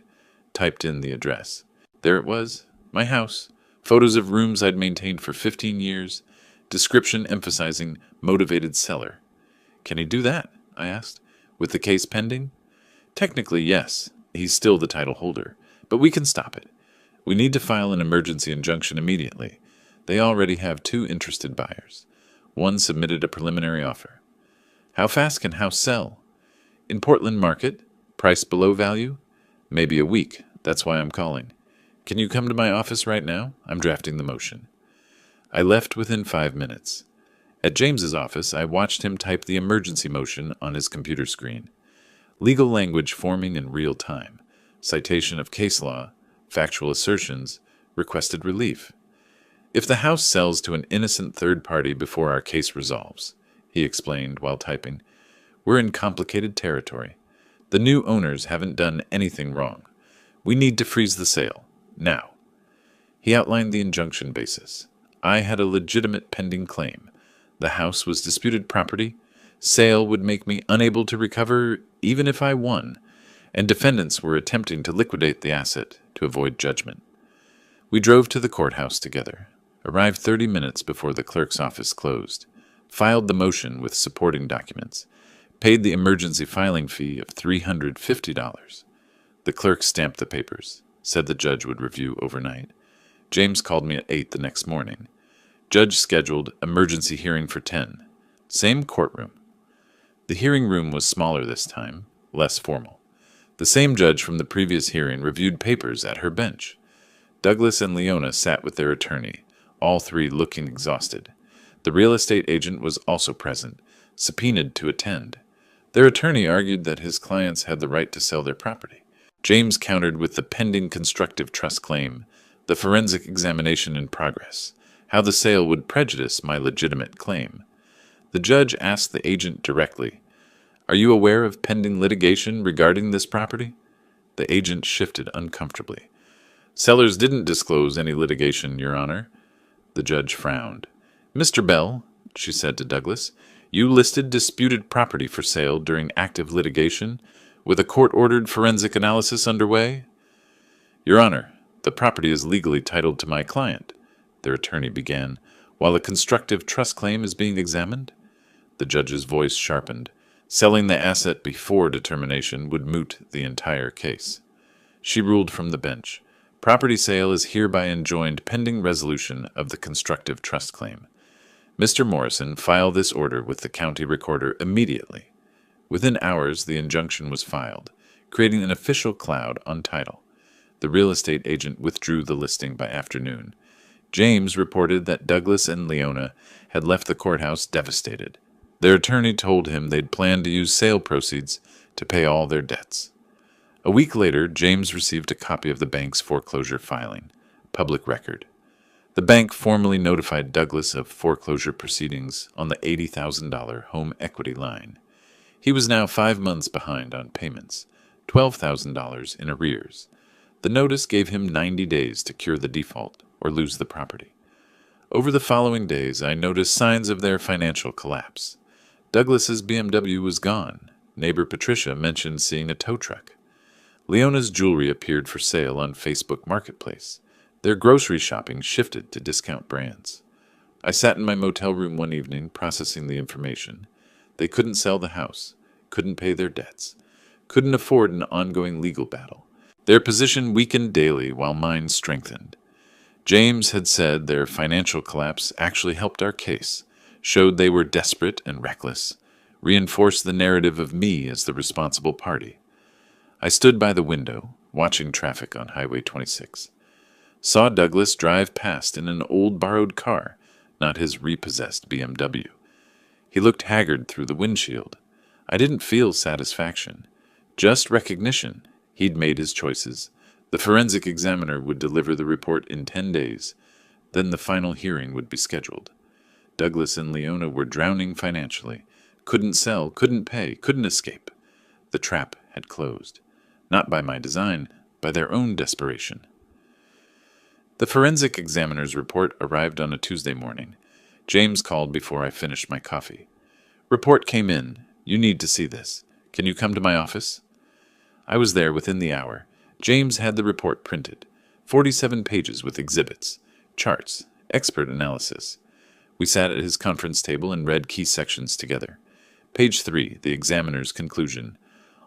typed in the address. There it was, my house. Photos of rooms I'd maintained for 15 years. Description emphasizing motivated seller. Can he do that? I asked. With the case pending? Technically, yes. He's still the title holder. But we can stop it. We need to file an emergency injunction immediately. They already have 2 interested buyers. One submitted a preliminary offer. How fast can house sell? In Portland market? Price below value? Maybe a week. That's why I'm calling. Can you come to my office right now? I'm drafting the motion. I left within 5 minutes. At James's office, I watched him type the emergency motion on his computer screen. Legal language forming in real time. Citation of case law. Factual assertions. Requested relief. If the house sells to an innocent third party before our case resolves, he explained while typing, we're in complicated territory. The new owners haven't done anything wrong. We need to freeze the sale. Now. He outlined the injunction basis. I had a legitimate pending claim. The house was disputed property. Sale would make me unable to recover even if I won, and defendants were attempting to liquidate the asset to avoid judgment. We drove to the courthouse together, arrived 30 minutes before the clerk's office closed, filed the motion with supporting documents, paid the emergency filing fee of $350. The clerk stamped the papers, said the judge would review overnight. James called me at 8 the next morning. Judge scheduled emergency hearing for 10. Same courtroom. The hearing room was smaller this time, less formal. The same judge from the previous hearing reviewed papers at her bench. Douglas and Leona sat with their attorney, all 3 looking exhausted. The real estate agent was also present, subpoenaed to attend. Their attorney argued that his clients had the right to sell their property. James countered with the pending constructive trust claim, the forensic examination in progress, how the sale would prejudice my legitimate claim. The judge asked the agent directly, "Are you aware of pending litigation regarding this property?" The agent shifted uncomfortably. "Sellers didn't disclose any litigation, Your Honor." The judge frowned. "Mr. Bell," she said to Douglas, "you listed disputed property for sale during active litigation, with a court-ordered forensic analysis underway?" "Your Honor, the property is legally titled to my client," their attorney began, "while a constructive trust claim is being examined." The judge's voice sharpened. Selling the asset before determination would moot the entire case. She ruled from the bench. Property sale is hereby enjoined pending resolution of the constructive trust claim. Mr. Morrison, file this order with the county recorder immediately. Within hours, the injunction was filed, creating an official cloud on title. The real estate agent withdrew the listing by afternoon. James reported that Douglas and Leona had left the courthouse devastated. Their attorney told him they'd planned to use sale proceeds to pay all their debts. A week later, James received a copy of the bank's foreclosure filing, public record. The bank formally notified Douglas of foreclosure proceedings on the $80,000 home equity line. He was now 5 months behind on payments, $12,000 in arrears. The notice gave him 90 days to cure the default or lose the property. Over the following days, I noticed signs of their financial collapse. Douglas's BMW was gone. Neighbor Patricia mentioned seeing a tow truck. Leona's jewelry appeared for sale on Facebook Marketplace. Their grocery shopping shifted to discount brands. I sat in my motel room one evening processing the information. They couldn't sell the house, couldn't pay their debts, couldn't afford an ongoing legal battle. Their position weakened daily while mine strengthened. James had said their financial collapse actually helped our case, showed they were desperate and reckless, reinforced the narrative of me as the responsible party. I stood by the window, watching traffic on Highway 26. Saw Douglas drive past in an old borrowed car, not his repossessed BMW. He looked haggard through the windshield. I didn't feel satisfaction, just recognition. He'd made his choices. The forensic examiner would deliver the report in 10 days. Then the final hearing would be scheduled. Douglas and Leona were drowning financially. Couldn't sell, couldn't pay, couldn't escape. The trap had closed. Not by my design, by their own desperation. The forensic examiner's report arrived on a Tuesday morning. James called before I finished my coffee. Report came in. You need to see this. Can you come to my office? I was there within the hour. James had the report printed. 47 pages with exhibits, charts, expert analysis. We sat at his conference table and read key sections together. Page 3, the examiner's conclusion.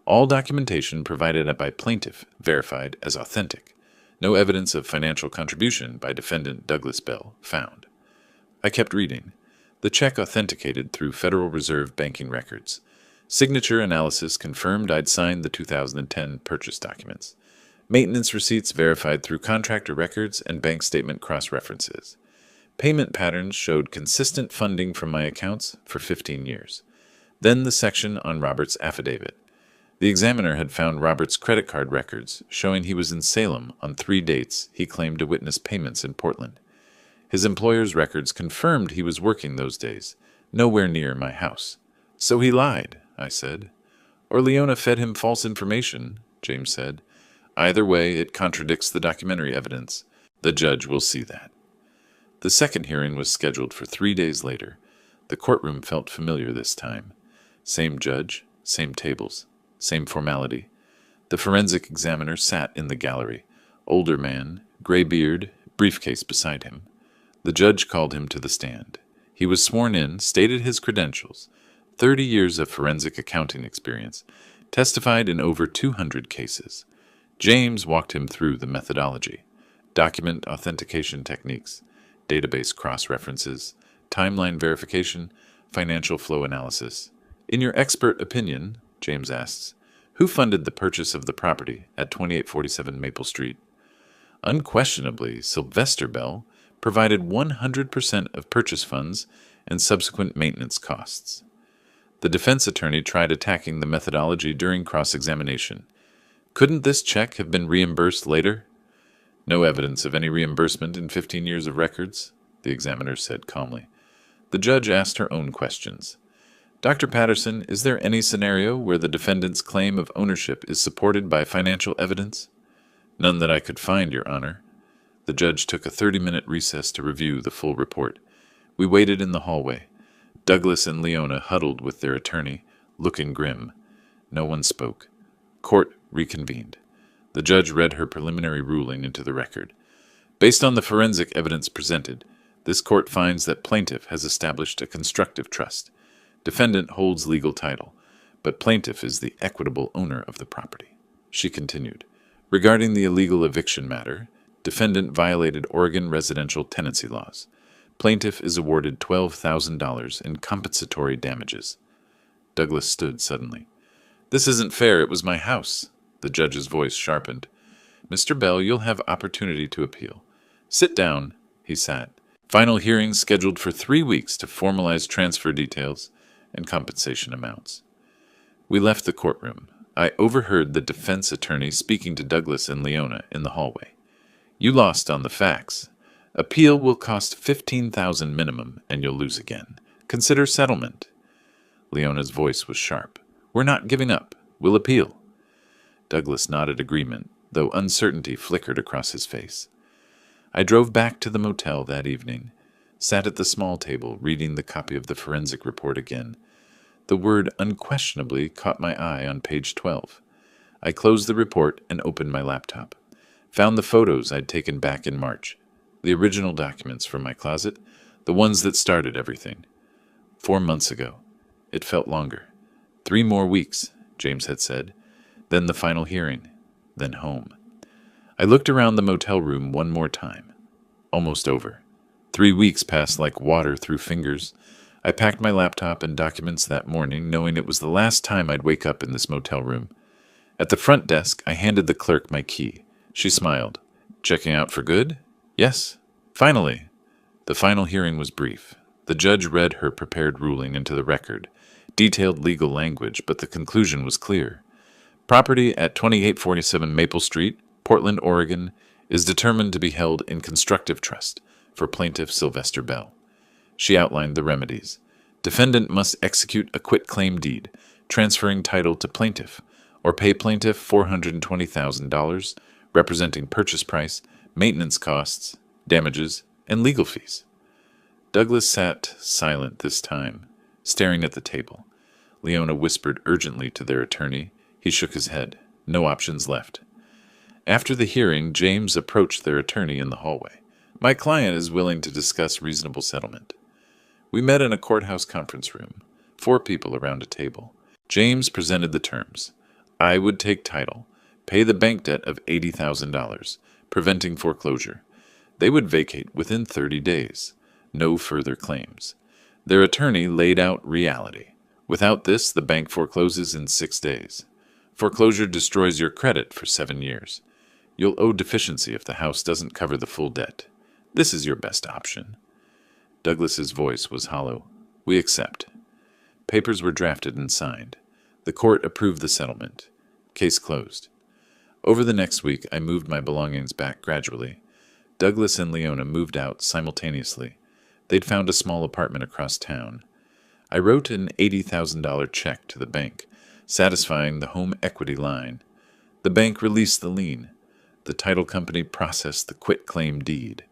All documentation provided by plaintiff verified as authentic. No evidence of financial contribution by defendant Douglas Bell found. I kept reading. The check authenticated through Federal Reserve banking records. Signature analysis confirmed I'd signed the 2010 purchase documents. Maintenance receipts verified through contractor records and bank statement cross-references. Payment patterns showed consistent funding from my accounts for 15 years. Then the section on Robert's affidavit. The examiner had found Robert's credit card records, showing he was in Salem on 3 dates he claimed to witness payments in Portland. His employer's records confirmed he was working those days, nowhere near my house. So he lied, I said. Or Leona fed him false information, James said. Either way, it contradicts the documentary evidence. The judge will see that. The second hearing was scheduled for 3 days later. The courtroom felt familiar this time. Same judge, same tables, same formality. The forensic examiner sat in the gallery. Older man, gray beard, briefcase beside him. The judge called him to the stand. He was sworn in, stated his credentials, 30 years of forensic accounting experience, testified in over 200 cases. James walked him through the methodology, document authentication techniques, database cross-references, timeline verification, financial flow analysis. In your expert opinion, James asks, who funded the purchase of the property at 2847 Maple Street? Unquestionably, Sylvester Bell provided 100% of purchase funds and subsequent maintenance costs. The defense attorney tried attacking the methodology during cross-examination. Couldn't this check have been reimbursed later? No evidence of any reimbursement in 15 years of records, the examiner said calmly. The judge asked her own questions. Dr. Patterson, is there any scenario where the defendant's claim of ownership is supported by financial evidence? None that I could find, Your Honor. The judge took a 30-minute recess to review the full report. We waited in the hallway. Douglas and Leona huddled with their attorney, looking grim. No one spoke. Court reconvened. The judge read her preliminary ruling into the record. Based on the forensic evidence presented, this court finds that plaintiff has established a constructive trust. Defendant holds legal title, but plaintiff is the equitable owner of the property. She continued, regarding the illegal eviction matter, defendant violated Oregon residential tenancy laws. Plaintiff is awarded $12,000 in compensatory damages. Douglas stood suddenly. This isn't fair. It was my house. The judge's voice sharpened. Mr. Bell, you'll have opportunity to appeal. Sit down. He sat. Final hearing scheduled for 3 weeks to formalize transfer details and compensation amounts. We left the courtroom. I overheard the defense attorney speaking to Douglas and Leona in the hallway. You lost on the facts. Appeal will cost $15,000 minimum, and you'll lose again. Consider settlement. Leona's voice was sharp. We're not giving up. We'll appeal. Douglas nodded agreement, though uncertainty flickered across his face. I drove back to the motel that evening, sat at the small table reading the copy of the forensic report again. The word unquestionably caught my eye on page 12. I closed the report and opened my laptop. Found the photos I'd taken back in March, the original documents from my closet, the ones that started everything. 4 months ago. It felt longer. 3 more weeks, James had said. Then the final hearing. Then home. I looked around the motel room one more time. Almost over. 3 weeks passed like water through fingers. I packed my laptop and documents that morning, knowing it was the last time I'd wake up in this motel room. At the front desk, I handed the clerk my key. She smiled. Checking out for good? Yes. Finally. The final hearing was brief. The judge read her prepared ruling into the record. Detailed legal language, but the conclusion was clear. Property at 2847 Maple Street, Portland, Oregon, is determined to be held in constructive trust for plaintiff Sylvester Bell. She outlined the remedies. Defendant must execute a quitclaim deed, transferring title to plaintiff, or pay plaintiff $420,000, representing purchase price, maintenance costs, damages, and legal fees. Douglas sat silent this time, staring at the table. Leona whispered urgently to their attorney. He shook his head. No options left. After the hearing, James approached their attorney in the hallway. My client is willing to discuss reasonable settlement. We met in a courthouse conference room, 4 people around a table. James presented the terms. I would take title, pay the bank debt of $80,000, preventing foreclosure. They would vacate within 30 days. No further claims. Their attorney laid out reality. Without this, the bank forecloses in 6 days. Foreclosure destroys your credit for 7 years. You'll owe deficiency if the house doesn't cover the full debt. This is your best option. Douglas's voice was hollow. We accept. Papers were drafted and signed. The court approved the settlement. Case closed. Over the next week, I moved my belongings back gradually. Douglas and Leona moved out simultaneously. They'd found a small apartment across town. I wrote an $80,000 check to the bank, satisfying the home equity line. The bank released the lien. The title company processed the quitclaim deed.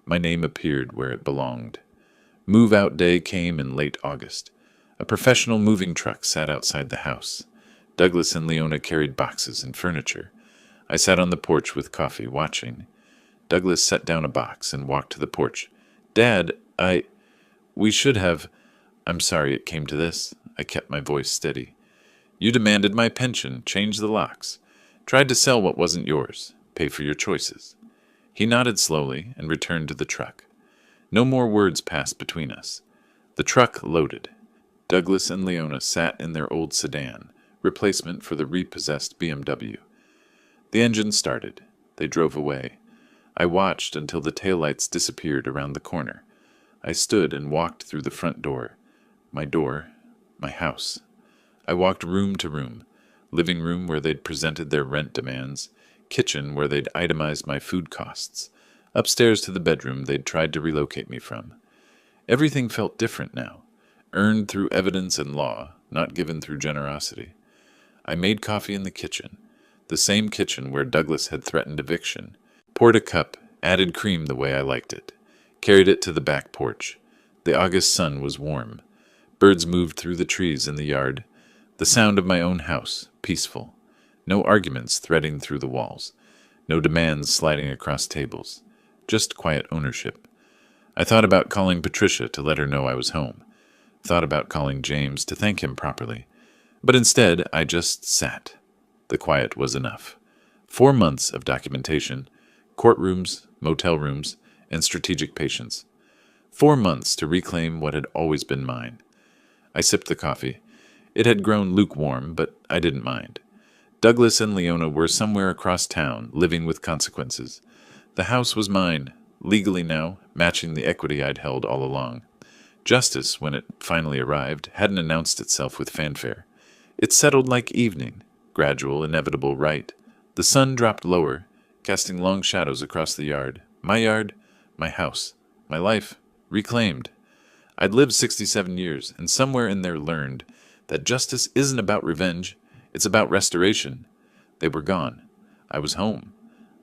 My name appeared where it belonged. Move-out day came in late August. A professional moving truck sat outside the house. Douglas and Leona carried boxes and furniture. I sat on the porch with coffee, watching. Douglas set down a box and walked to the porch. Dad, we should have... I'm sorry it came to this. I kept my voice steady. You demanded my pension, changed the locks, tried to sell what wasn't yours, pay for your choices. He nodded slowly and returned to the truck. No more words passed between us. The truck loaded. Douglas and Leona sat in their old sedan, replacement for the repossessed BMW. The engine started. They drove away. I watched until the taillights disappeared around the corner. I stood and walked through the front door. My house. I walked room to room. Living room where they'd presented their rent demands. Kitchen where they'd itemized my food costs. Upstairs to the bedroom they'd tried to relocate me from. Everything felt different now. Earned through evidence and law, not given through generosity. I made coffee in the kitchen. The same kitchen where Douglas had threatened eviction. Poured a cup, added cream the way I liked it. Carried it to the back porch. The August sun was warm. Birds moved through the trees in the yard. The sound of my own house, peaceful. No arguments threading through the walls. No demands sliding across tables. Just quiet ownership. I thought about calling Patricia to let her know I was home. thought about calling James to thank him properly. But instead, I just sat. The quiet was enough. 4 months of documentation, courtrooms, motel rooms, and strategic patience. 4 months to reclaim what had always been mine. I sipped the coffee. It had grown lukewarm, but I didn't mind. Douglas and Leona were somewhere across town, living with consequences. The house was mine, legally now, matching the equity I'd held all along. Justice, when it finally arrived, hadn't announced itself with fanfare. It settled like evening, gradual, inevitable right. The sun dropped lower, casting long shadows across the yard. My house, my life, reclaimed. I'd lived 67 years, and somewhere in there learned that justice isn't about revenge, it's about restoration. They were gone. I was home.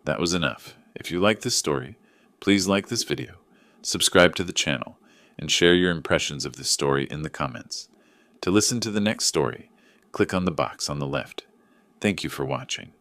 That was enough. If you like this story, please like this video, subscribe to the channel, and share your impressions of this story in the comments. To listen to the next story, click on the box on the left. Thank you for watching.